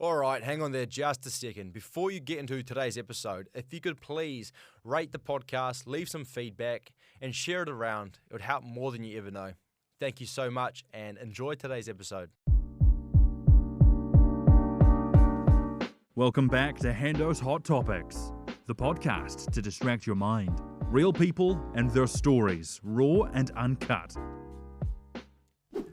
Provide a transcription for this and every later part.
All right, hang on there just a second. Before you get into today's episode, if you could please rate the podcast, leave some feedback, and share it around. It would help more than you ever know. Thank you so much, and enjoy today's episode. Welcome back to Hendo's Hot Topics, the podcast to distract your mind. Real people and their stories, raw and uncut.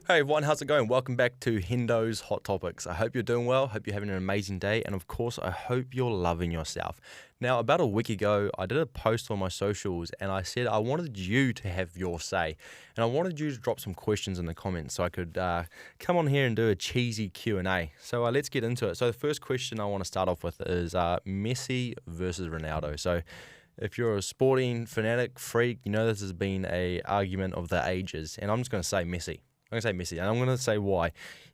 Hey everyone, how's it going? Welcome back to Hendo's Hot Topics. I hope you're doing well, hope you're having an amazing day, and of course, I hope you're loving yourself. Now, about a week ago, I did a post on my socials, and I said I wanted you to have your say, and I wanted you to drop some questions in the comments so I could come on here and do a cheesy Q&A. So let's get into it. So the first question I want to start off with is Messi versus Ronaldo. So if you're a sporting fanatic freak, you know this has been an argument of the ages, and I'm just going to say Messi. I'm going to say Messi, and I'm going to say why.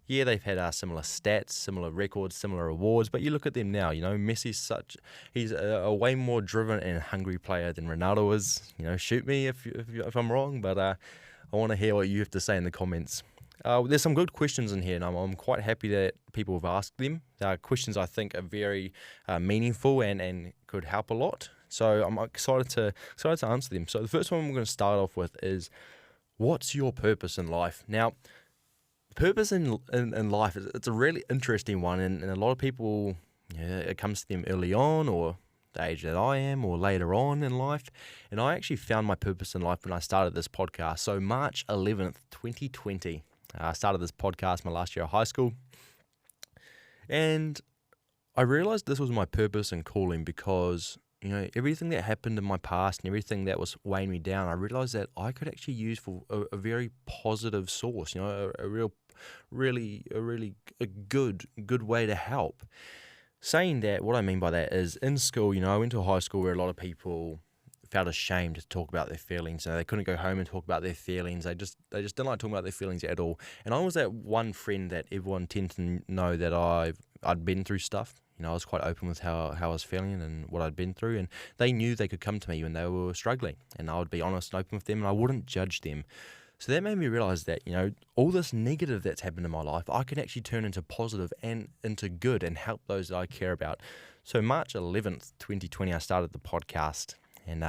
Yeah, they've had similar stats, similar records, similar awards, but you look at them now, you know, he's a way more driven and hungry player than Ronaldo is. You know, shoot me if I'm wrong, but I want to hear what you have to say in the comments. There's some good questions in here, and I'm quite happy that people have asked them. Questions I think are very meaningful and could help a lot. So I'm excited to answer them. So the first one we're going to start off with is, what's your purpose in life? Now, purpose in life, it's a really interesting one, and a lot of people, it comes to them early on, or the age that I am, or later on in life. And I actually found my purpose in life when I started this podcast. So March 11th, 2020, I started this podcast my last year of high school. And I realized this was my purpose and calling because, you know, everything that happened in my past and everything that was weighing me down, I realized that I could actually use for a very positive source, you know, a really good way to help. Saying that, what I mean by that is, in school, you know, I went to a high school where a lot of people felt ashamed to talk about their feelings. You know, they couldn't go home and talk about their feelings. They just didn't like talking about their feelings at all. And I was that one friend that everyone tended to know that I'd been through stuff. You know, I was quite open with how I was feeling and what I'd been through, and they knew they could come to me when they were struggling, and I would be honest and open with them, and I wouldn't judge them. So that made me realize that, you know, all this negative that's happened in my life, I can actually turn into positive and into good and help those that I care about. So March 11th, 2020, I started the podcast, and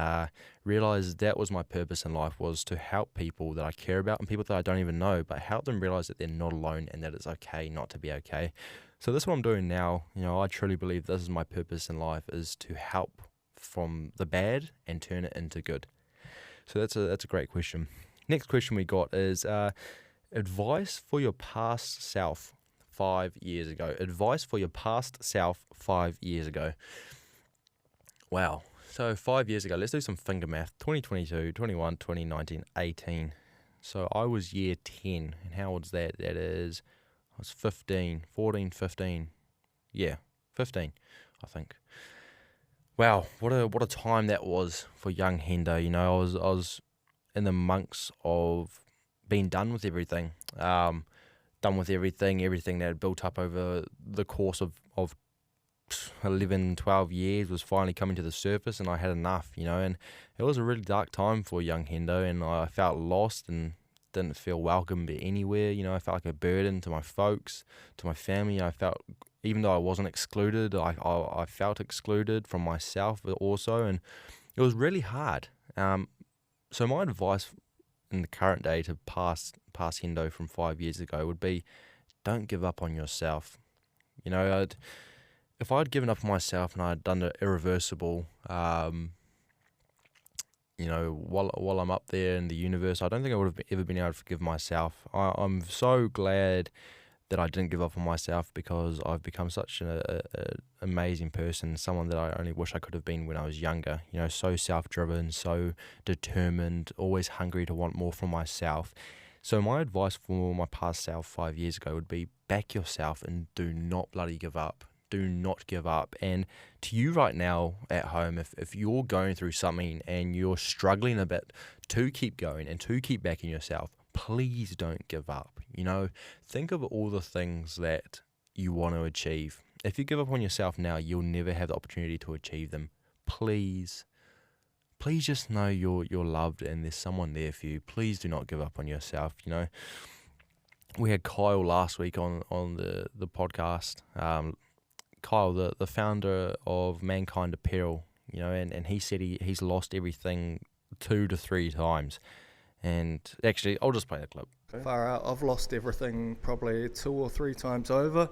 realized that was my purpose in life, was to help people that I care about and people that I don't even know, but help them realize that they're not alone and that it's okay not to be okay. So this is what I'm doing now. You know, I truly believe this is my purpose in life, is to help from the bad and turn it into good. So that's a great question. Next question we got is advice for your past self 5 years ago. Advice for your past self 5 years ago. Wow. So 5 years ago, let's do some finger math. 2022, 21, 2019, 18. So I was year 10. And how old's that? That is, I was 15, 14, 15. Yeah, 15, I think. Wow, what a time that was for young Hendo. You know, I was in the monks of being done with everything. Done with everything that had built up over the course of 11, 12 years was finally coming to the surface, and I had enough, you know, and it was a really dark time for young Hendo, and I felt lost and didn't feel welcome anywhere. You know, I felt like a burden to my folks, to my family. I felt, even though I wasn't excluded, I felt excluded from myself also, and it was really hard. So my advice in the current day to past Hendo from 5 years ago would be, don't give up on yourself. You know, if I'd given up on myself and I'd done the irreversible, you know, while I'm up there in the universe, I don't think I would have ever been able to forgive myself. I'm so glad that I didn't give up on myself, because I've become such an amazing person, someone that I only wish I could have been when I was younger. You know, so self-driven, so determined, always hungry to want more from myself. So my advice for my past self 5 years ago would be, back yourself and do not bloody give up. Do not give up. And to you right now at home, if you're going through something and you're struggling a bit, to keep going and to keep backing yourself, please don't give up. You know, think of all the things that you want to achieve. If you give up on yourself now, you'll never have the opportunity to achieve them. Please just know you're loved and there's someone there for you. Please do not give up on yourself. You know, we had Kyle last week on the podcast. Kyle, the founder of Mankind Apparel, and he said he's lost everything 2 to 3 times. And actually, I'll just play the clip. Far out, I've lost everything probably 2 or 3 times over,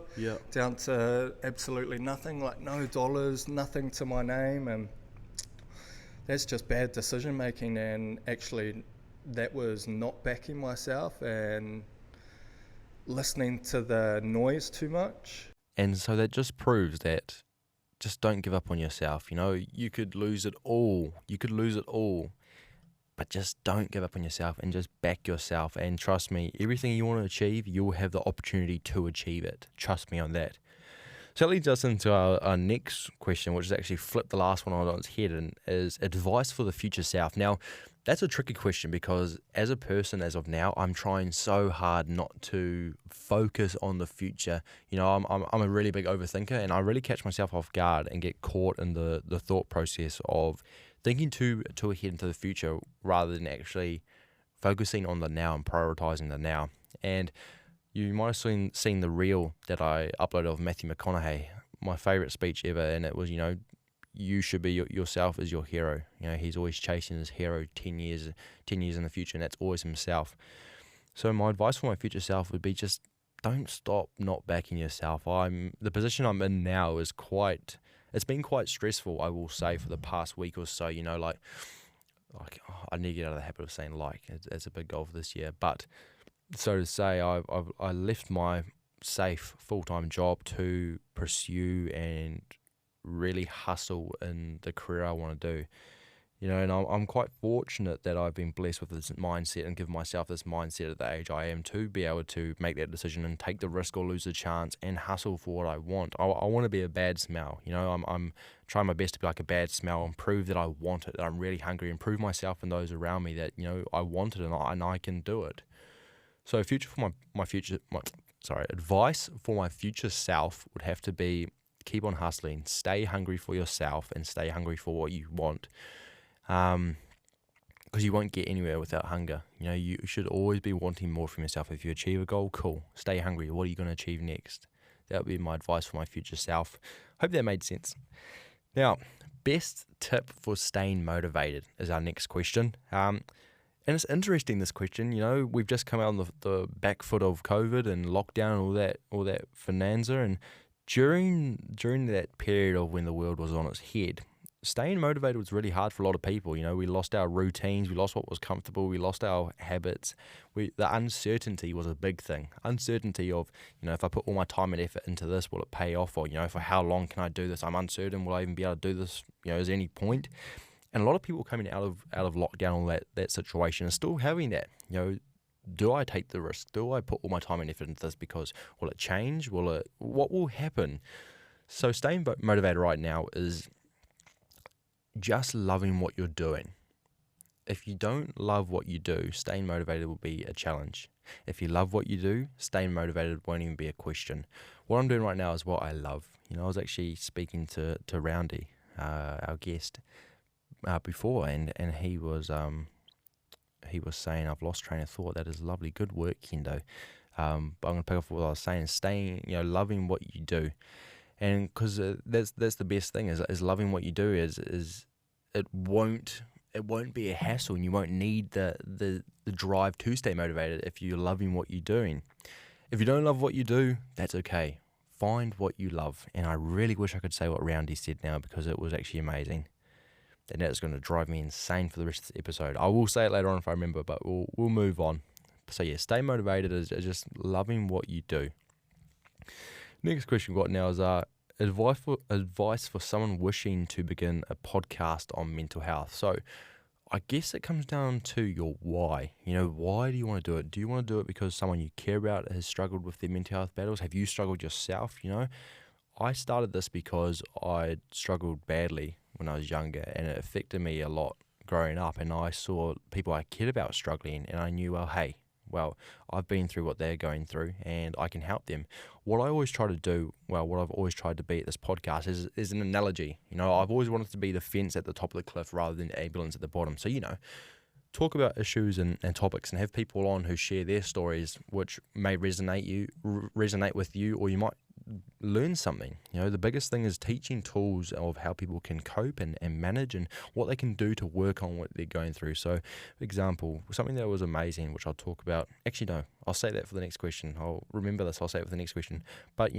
down to absolutely nothing, like no dollars, nothing to my name, and that's just bad decision making. And actually, that was not backing myself and listening to the noise too much. And so that just proves that just don't give up on yourself. You could lose it all. But just don't give up on yourself and just back yourself. And trust me, everything you want to achieve, you'll have the opportunity to achieve it. Trust me on that. So that leads us into our next question, which is actually flip the last one on its head, and is advice for the future self. Now, that's a tricky question because as a person, as of now, I'm trying so hard not to focus on the future. I'm a really big overthinker, and I really catch myself off guard and get caught in the thought process of thinking too ahead into the future rather than actually focusing on the now and prioritizing the now. And you might have seen the reel that I uploaded of Matthew McConaughey, my favorite speech ever, and it was, you should be yourself as your hero. He's always chasing his hero 10 years in the future, and that's always himself. So my advice for my future self would be just don't stop not backing yourself. The position I'm in now is it's been quite stressful, I will say, for the past week or so. I need to get out of the habit of saying it's a big goal for this year. But so to say, I left my safe full-time job to pursue and really hustle in the career I want to do. And I'm quite fortunate that I've been blessed with this mindset and give myself this mindset at the age I am to be able to make that decision and take the risk or lose the chance and hustle for what I want. I want to be a bad smell. I'm trying my best to be like a bad smell and prove that I want it, that I'm really hungry, and prove myself and those around me that, I want it and I can do it. So advice for my future self would have to be keep on hustling, stay hungry for yourself and stay hungry for what you want. Because you won't get anywhere without hunger. You should always be wanting more from yourself. If you achieve a goal, cool. Stay hungry. What are you going to achieve next? That would be my advice for my future self. Hope that made sense. Now, best tip for staying motivated is our next question. And it's interesting, this question. We've just come out on the back foot of COVID and lockdown and all that bonanza. And during that period of when the world was on its head, staying motivated was really hard for a lot of people. We lost our routines, we lost what was comfortable, we lost our habits. The uncertainty was a big thing. Uncertainty of, if I put all my time and effort into this, will it pay off? Or, for how long can I do this? I'm uncertain. Will I even be able to do this? Is there any point? And a lot of people coming out of lockdown or that situation are still having that. Do I take the risk? Do I put all my time and effort into this? Because will it change? What will happen? So staying motivated right now is just loving what you're doing. If you don't love what you do, staying motivated will be a challenge. If you love what you do, staying motivated won't even be a question. What I'm doing right now is what I love. I was actually speaking to Roundy, our guest, before, and he was saying, I've lost train of thought. That is lovely. Good work, Kendo. But I'm going to pick up what I was saying, staying, loving what you do. And because that's the best thing is loving what you do is it won't be a hassle, and you won't need the drive to stay motivated if you're loving what you're doing. If you don't love what you do, that's okay. Find what you love. And I really wish I could say what Roundy said now, because it was actually amazing. And that's going to drive me insane for the rest of the episode. I will say it later on if I remember, but we'll move on. So yeah, stay motivated is just loving what you do. Next question we've got now is advice for someone wishing to begin a podcast on mental health. So I guess it comes down to your why. Why do you want to do it? Do you want to do it because someone you care about has struggled with their mental health battles? Have you struggled yourself? I started this because I struggled badly when I was younger, and it affected me a lot growing up, and I saw people I cared about struggling, and I knew, I've been through what they're going through, and I can help them. What I always try to do, what I've always tried to be at this podcast is an analogy. I've always wanted to be the fence at the top of the cliff rather than the ambulance at the bottom. So, talk about issues and topics and have people on who share their stories, which may resonate with you, or you might learn something. The biggest thing is teaching tools of how people can cope and manage and what they can do to work on what they're going through. So, for example, something that was amazing, which I'll talk about. Actually, no, I'll say that for the next question. I'll remember this. I'll say it for the next question. But,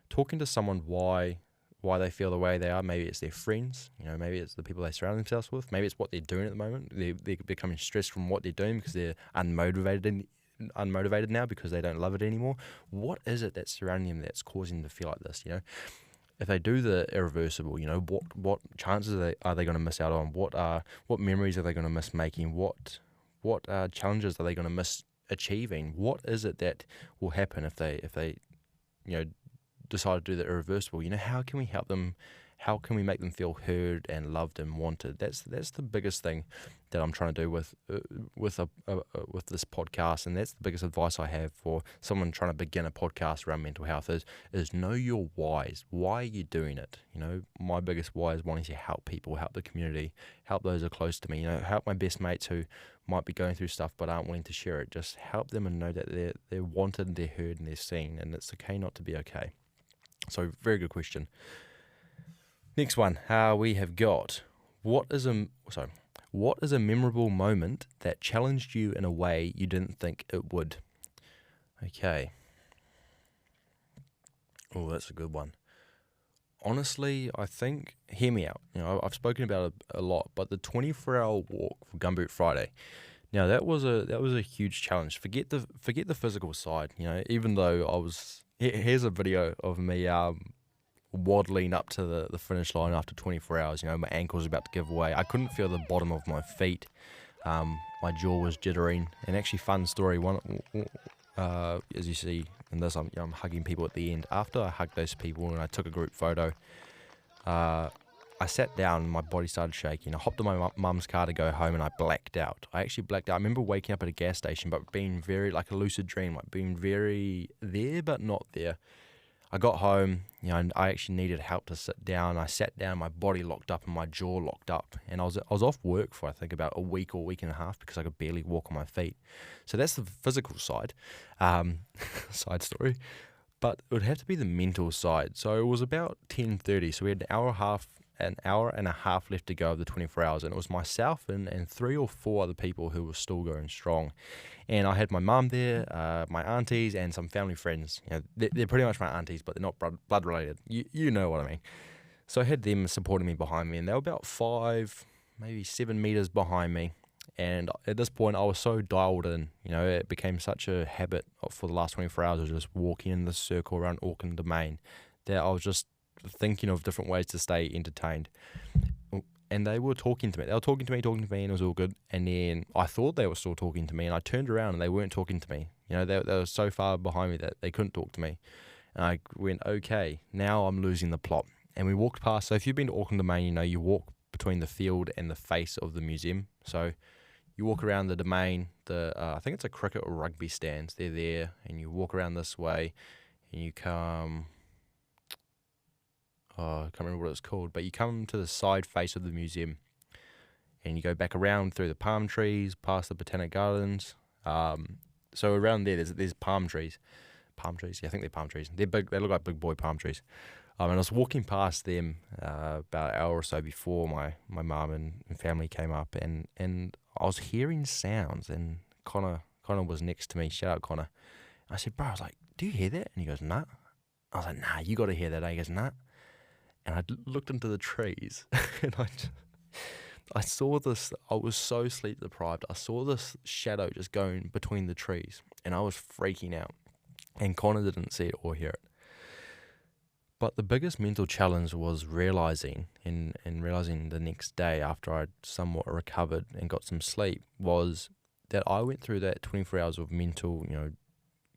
talking to someone why they feel the way they are. Maybe it's their friends, maybe it's the people they surround themselves with. Maybe it's what they're doing at the moment. They're becoming stressed from what they're doing because they're unmotivated now because they don't love it anymore. What is it that's surrounding them that's causing them to feel like this? If they do the irreversible, what chances are they going to miss out on? What memories are they going to miss making? What challenges are they going to miss achieving? What is it that will happen if they decide to do the irreversible? How can we help them? How can we make them feel heard and loved and wanted? That's the biggest thing that I'm trying to do with this podcast, and that's the biggest advice I have for someone trying to begin a podcast around mental health is know your whys. Why are you doing it? My biggest why is wanting to help people, help the community, help those who are close to me. Help my best mates who might be going through stuff but aren't willing to share it. Just help them and know that they're wanted, they're heard, and they're seen, and it's okay not to be okay. So, very good question. Next one, we have got, what is a memorable moment that challenged you in a way you didn't think it would? Okay. Oh, that's a good one. Honestly, I think, hear me out. I've spoken about it a lot, but the 24-hour walk for Gumboot Friday. Now that was a huge challenge. Forget the physical side. Even though here's a video of me waddling up to the finish line after 24 hours. My ankles were about to give way. I couldn't feel the bottom of my feet. My jaw was jittering. And actually, fun story. As you see in this, I'm hugging people at the end. After I hugged those people and I took a group photo, I sat down and my body started shaking. I hopped in my mum's car to go home and I blacked out. I actually blacked out. I remember waking up at a gas station but being very, like a lucid dream, like being very there but not there. I got home, and I actually needed help to sit down. I sat down, my body locked up and my jaw locked up. And I was off work for I think about a week or week and a half because I could barely walk on my feet. So that's the physical side, side story. But it would have to be the mental side. So it was about 10:30, so we had an hour and a half left to go of the 24 hours, and it was myself and 3 or 4 other people who were still going strong. And I had my mum there, my aunties, and some family friends. They're pretty much my aunties, but they're not blood related. You know what I mean. So I had them supporting me behind me, and they were about 5, maybe 7 meters behind me. And at this point, I was so dialed in. It became such a habit for the last 24 hours of just walking in this circle around Auckland Domain that I was just thinking of different ways to stay entertained. And they were talking to me. They were talking to me, and it was all good. And then I thought they were still talking to me, and I turned around and they weren't talking to me. They were so far behind me that they couldn't talk to me. And I went, okay, now I'm losing the plot. And we walked past. So if you've been to Auckland Domain, you walk between the field and the face of the museum. So you walk around the domain. I think it's a cricket or rugby stands. They're there, and you walk around this way, and you come. I can't remember what it's called, but you come to the side face of the museum and you go back around through the palm trees, past the botanic gardens. So around there's palm trees. Palm trees? Yeah, I think they're palm trees. They're big. They look like big boy palm trees. And I was walking past them about an hour or so before my mum and family came up, and I was hearing sounds, and Connor was next to me. Shout out, Connor. I said, bro, I was like, do you hear that? And he goes, nah. I was like, nah, you got to hear that. He goes, nah. And I looked into the trees, and I saw this. I was so sleep deprived. I saw this shadow just going between the trees, and I was freaking out. And Connor didn't see it or hear it. But the biggest mental challenge was realizing the next day after I'd somewhat recovered and got some sleep was that I went through that 24 hours of mental,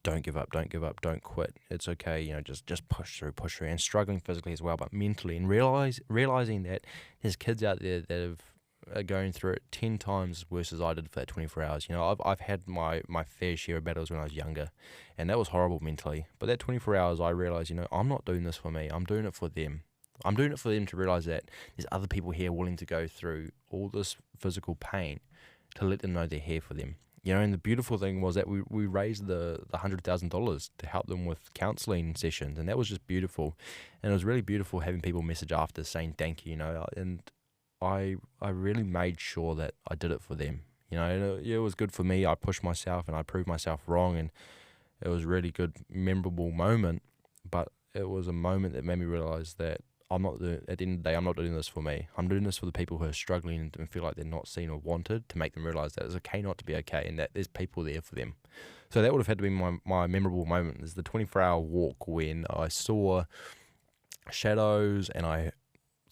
don't give up, don't quit. It's okay, just push through, and struggling physically as well, but mentally, and realizing that there's kids out there that are going through it 10 times worse as I did for that 24 hours. I've had my fair share of battles when I was younger, and that was horrible mentally. But that 24 hours, I realized, I'm not doing this for me. I'm doing it for them. I'm doing it for them to realize that there's other people here willing to go through all this physical pain to let them know they're here for them. And the beautiful thing was that we raised the $100,000 to help them with counselling sessions, and that was just beautiful. And it was really beautiful having people message after saying thank you, and I really made sure that I did it for them, and it was good for me. I pushed myself and I proved myself wrong, and it was a really good, memorable moment, but it was a moment that made me realise that at the end of the day, I'm not doing this for me. I'm doing this for the people who are struggling and feel like they're not seen or wanted, to make them realise that it's okay not to be okay and that there's people there for them. So that would have had to be my memorable moment, is the 24-hour walk when I saw shadows and I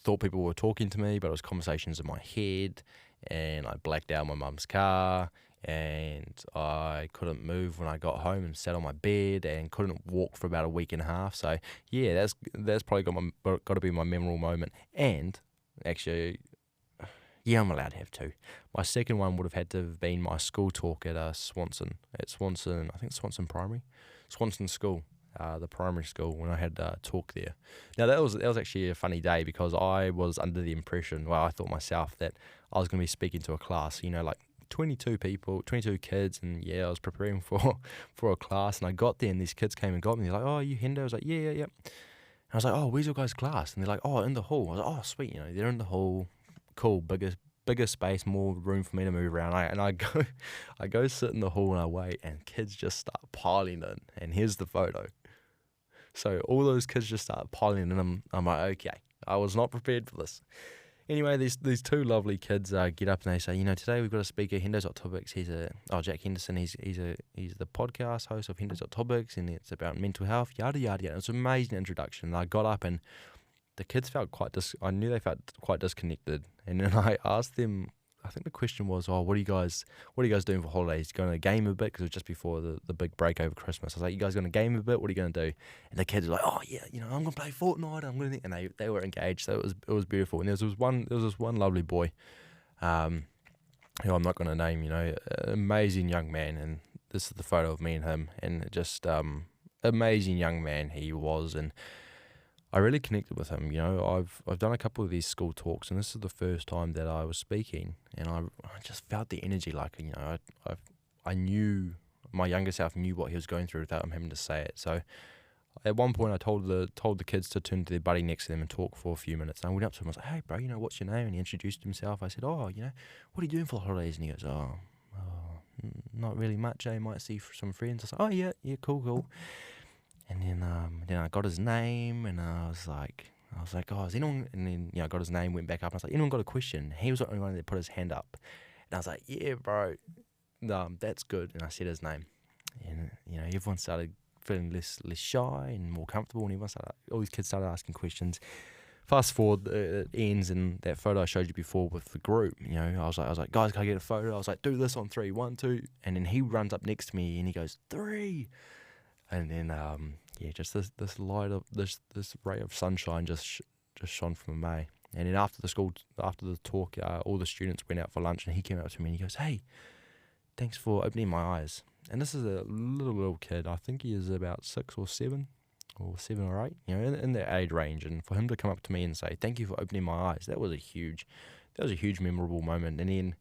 thought people were talking to me, but it was conversations in my head, and I blacked out my mum's car, and I couldn't move when I got home and sat on my bed and couldn't walk for about a week and a half. So yeah, that's probably got to be my memorable moment. And actually, yeah, I'm allowed to have two. My second one would have had to have been my school talk at Swanson, I think Swanson Primary, Swanson School, the primary school, when I had a talk there. Now that was actually a funny day, because I was under the impression, well, I thought myself that I was going to be speaking to a class, like 22 people, 22 kids, and yeah, I was preparing for a class, and I got there, and these kids came and got me. They're like, "Oh, are you Hendo?" I was like, "Yeah." And I was like, "Oh, where's your guys' class?" And they're like, "Oh, in the hall." I was like, "Oh, sweet, they're in the hall, cool, bigger space, more room for me to move around." I go sit in the hall and I wait, and kids just start piling in. And here's the photo. So all those kids just start piling in. I'm like, okay, I was not prepared for this. Anyway, these two lovely kids get up and they say, today we've got a speaker, Hendo's Hot Topics. Jack Henderson. He's the podcast host of Hendo's Hot Topics, and it's about mental health, yada yada yada. It's an amazing introduction. And I got up, and the kids felt I knew they felt quite disconnected. And then I asked them, I think the question was, what are you guys doing for holidays? Going to game a bit? Because it was just before the big break over Christmas. I was like, you guys going to game a bit? What are you going to do? And the kids were like, oh yeah, I'm going to play Fortnite. And they were engaged. So it was beautiful. And there was this one lovely boy, who I'm not going to name, an amazing young man. And this is the photo of me and him. And just amazing young man he was. And I really connected with him. I've done a couple of these school talks, and this is the first time that I was speaking, and I just felt the energy. Like, I knew, my younger self knew what he was going through without him having to say it. So at one point, I told the kids to turn to their buddy next to them and talk for a few minutes. And I went up to him. I was like, "Hey, bro, what's your name?" And he introduced himself. I said, "Oh, what are you doing for the holidays?" And he goes, "Oh, not really much. I might see some friends." I was like, "Oh yeah, cool." And then I got his name, and I was like, "Oh, is anyone?" And then I got his name, went back up, and I was like, "Anyone got a question?" He was the only one that put his hand up, and I was like, "Yeah, bro, that's good." And I said his name, and everyone started feeling less shy and more comfortable, and all these kids started asking questions. Fast forward, it ends, and that photo I showed you before with the group. I was like, "Guys, can I get a photo?" I was like, "Do this on 3, 1, 2," and then he runs up next to me and he goes, 3. And then, just this light of this ray of sunshine just shone from May. And then after the talk, all the students went out for lunch, and he came up to me and he goes, "Hey, thanks for opening my eyes." And this is a little kid. I think he is about 6 or 7, or 7 or 8, in that age range. And for him to come up to me and say, "Thank you for opening my eyes," that was a huge memorable moment. And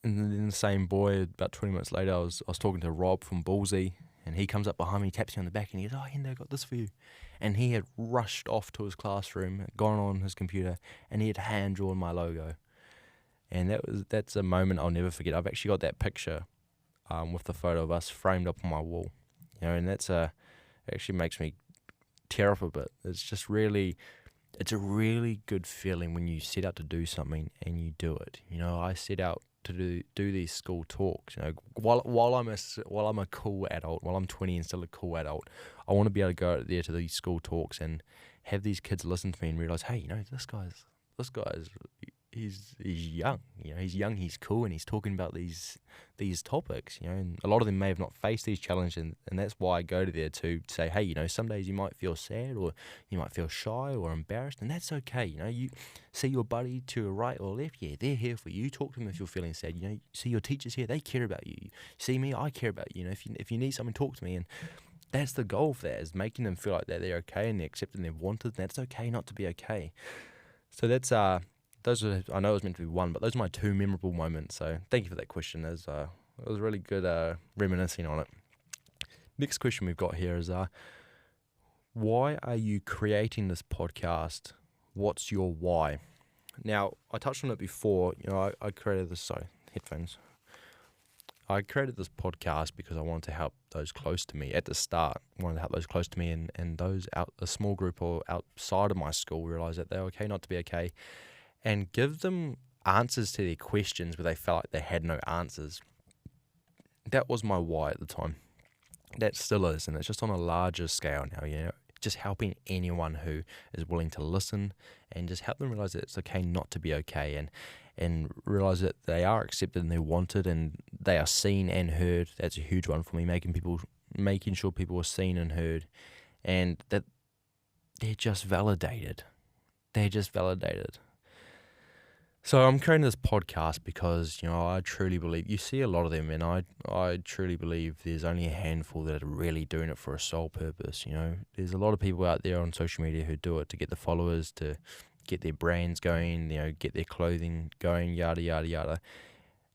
then the same boy, about 20 minutes later, I was talking to Rob from Ballsy. And he comes up behind me, taps me on the back, and he goes, "Oh, Hendo, I got this for you." And he had rushed off to his classroom, gone on his computer, and he had hand-drawn my logo. And that's a moment I'll never forget. I've actually got that picture with the photo of us framed up on my wall. And it actually makes me tear up a bit. It's a really good feeling when you set out to do something and you do it. I set out to do these school talks. While I'm a cool adult, while I'm 20 and still a cool adult, I want to be able to go out there to these school talks and have these kids listen to me and realize, hey, this guy's he's young. He's young, he's cool, and he's talking about these topics. And a lot of them may have not faced these challenges, and that's why I go to there to say, hey, some days you might feel sad, or you might feel shy or embarrassed, and that's okay. You see your buddy to your right or left, yeah, they're here for you. Talk to them if you're feeling sad. You see your teachers here, they care about you. See me, I care about you. If you need something, talk to me. And that's the goal of that, is making them feel like that they're okay and they're accepted and they're wanted, and that's okay not to be okay. So that's those are, I know it was meant to be one, but those are my 2 memorable moments. So thank you for that question. It was really good reminiscing on it. Next question we've got here is, why are you creating this podcast? What's your why? Now, I touched on it before. I created this, headphones. I created this podcast because I wanted to help those close to me at the start. I wanted to help those close to me and those a small group or outside of my school realize that they're okay not to be okay, and give them answers to their questions where they felt like they had no answers. That was my why at the time. That still is, and it's just on a larger scale now, just helping anyone who is willing to listen and just help them realize that it's okay not to be okay, and realize that they are accepted and they're wanted and they are seen and heard. That's a huge one for me, making sure people are seen and heard, and that they're just validated. So I'm creating this podcast because, I truly believe, you see a lot of them, and I truly believe there's only a handful that are really doing it for a sole purpose. There's a lot of people out there on social media who do it to get the followers, to get their brands going, get their clothing going, yada, yada, yada.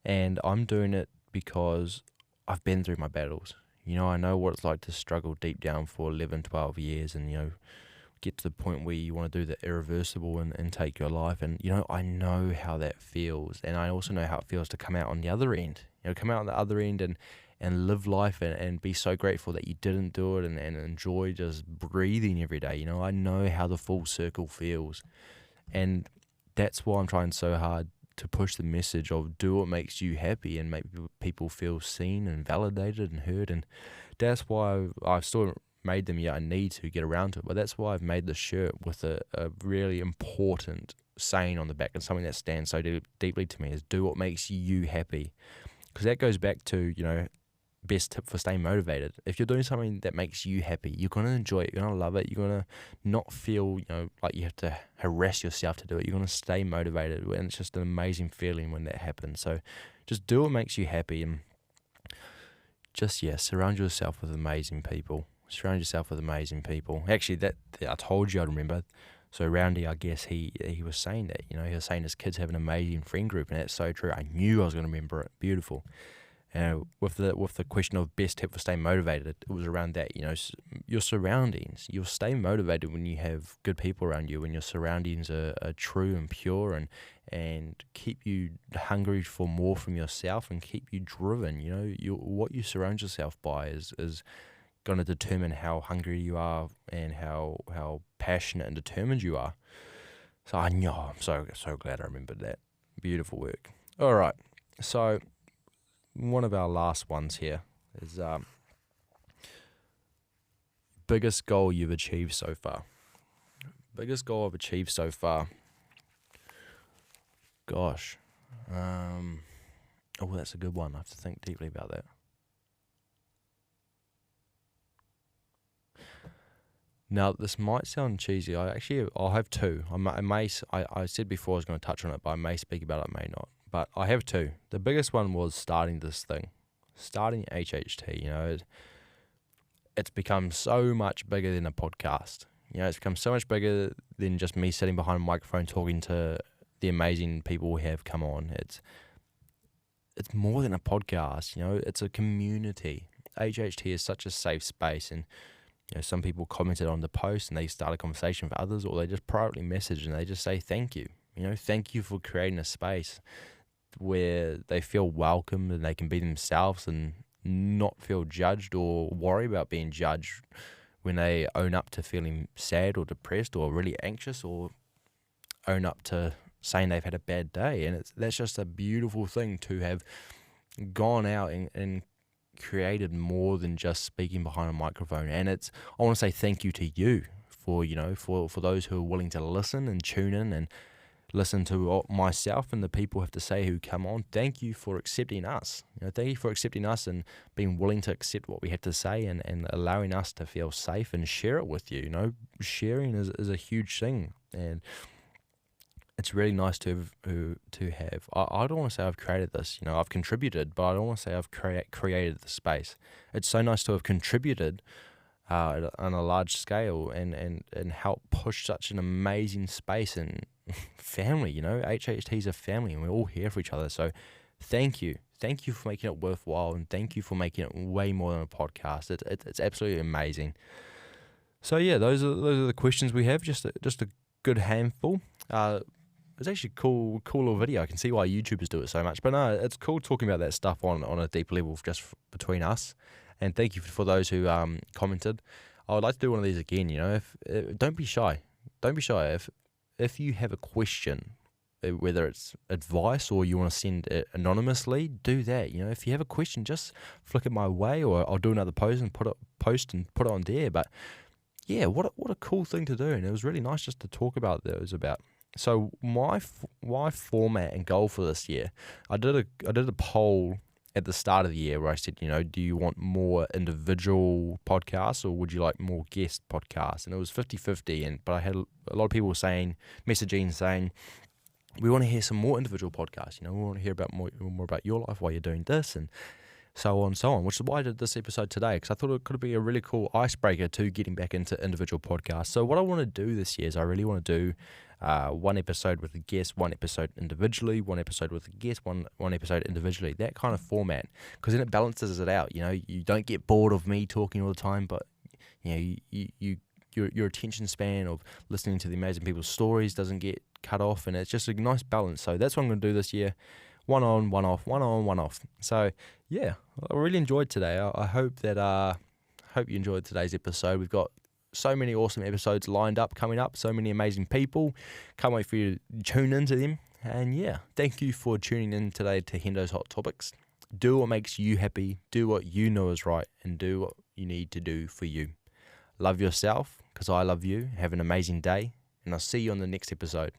And I'm doing it because I've been through my battles. I know what it's like to struggle deep down for 11, 12 years and, get to the point where you want to do the irreversible and take your life. And, I know how that feels. And I also know how it feels to come out on the other end. Come out on the other end and live life and be so grateful that you didn't do it and enjoy just breathing every day. I know how the full circle feels. And that's why I'm trying so hard to push the message of do what makes you happy and make people feel seen and validated and heard. And that's why I've still made them, I need to get around to it, but that's why I've made the shirt with a really important saying on the back, and something that stands so deeply to me is do what makes you happy. Because that goes back to, best tip for staying motivated. If you're doing something that makes you happy, you're going to enjoy it, you're going to love it, you're going to not feel, like you have to harass yourself to do it. You're going to stay motivated, and it's just an amazing feeling when that happens. So just do what makes you happy, and just, surround yourself with amazing people. Surround yourself with amazing people. Actually, that I told you I'd remember. So Roundy, I guess he was saying that, he was saying his kids have an amazing friend group, and that's so true. I knew I was going to remember it. Beautiful. With the question of best tip for staying motivated, it was around that, your surroundings. You'll stay motivated when you have good people around you, when your surroundings are true and pure and keep you hungry for more from yourself and keep you driven. What you surround yourself by is going to determine how hungry you are and how passionate and determined you are. So I'm so glad I remembered that. Beautiful work. All right, so one of our last ones here is biggest goal you've achieved so far. Biggest goal I've achieved so far. Gosh. That's a good one. I have to think deeply about that. Now, this might sound cheesy. I'll have two. I said before I was going to touch on it, but I may speak about it, may not. But I have two. The biggest one was starting this thing, starting HHT. It's become so much bigger than a podcast. It's become so much bigger than just me sitting behind a microphone talking to the amazing people we have come on. It's more than a podcast. It's a community. HHT is such a safe space, and some people commented on the post and they start a conversation with others, or they just privately message and they just say thank you. Thank you for creating a space where they feel welcome and they can be themselves and not feel judged or worry about being judged when they own up to feeling sad or depressed or really anxious, or own up to saying they've had a bad day. And that's just a beautiful thing to have gone out and created more than just speaking behind a microphone. And I want to say thank you to you for those who are willing to listen and tune in and listen to myself and the people have to say who come on. Thank you for accepting us. Thank you for accepting us and being willing to accept what we have to say and allowing us to feel safe and share it with you. Sharing is a huge thing, and it's really nice to have. I don't want to say I've created this. I've contributed, but I don't want to say I've created the space. It's so nice to have contributed on a large scale and help push such an amazing space and family. HHT is a family, and we're all here for each other. So thank you thank you for making it worthwhile, and thank you for making it way more than a podcast. It's absolutely amazing. So yeah, those are the questions we have. Just a good handful. It's actually a cool little video. I can see why YouTubers do it so much. But no, it's cool talking about that stuff on a deep level just between us. And thank you for those who commented. I would like to do one of these again. Don't be shy. Don't be shy. If you have a question, whether it's advice or you want to send it anonymously, do that. If you have a question, just flick it my way, or I'll do another post and put it on there. But yeah, what a cool thing to do, and it was really nice just to talk about those about. So my format and goal for this year, I did a poll at the start of the year where I said, do you want more individual podcasts or would you like more guest podcasts? And it was 50-50, but I had a lot of people messaging saying, we want to hear some more individual podcasts. We want to hear about more about your life, why you're doing this, and so on and so on, which is why I did this episode today, because I thought it could be a really cool icebreaker to getting back into individual podcasts. So what I want to do this year is I really want to do one episode with a guest, one episode individually, one episode with a guest, one episode individually, that kind of format, because then it balances it out. You don't get bored of me talking all the time, but your attention span of listening to the amazing people's stories doesn't get cut off, and it's just a nice balance. So that's what I'm going to do this year. One on, one off, one on, one off. So yeah, I really enjoyed today. I hope you enjoyed today's episode. We've got so many awesome episodes lined up, coming up, so many amazing people. Can't wait for you to tune into them. And yeah, thank you for tuning in today to Hendo's Hot Topics. Do what makes you happy, do what you know is right, and do what you need to do for you. Love yourself, because I love you. Have an amazing day, and I'll see you on the next episode.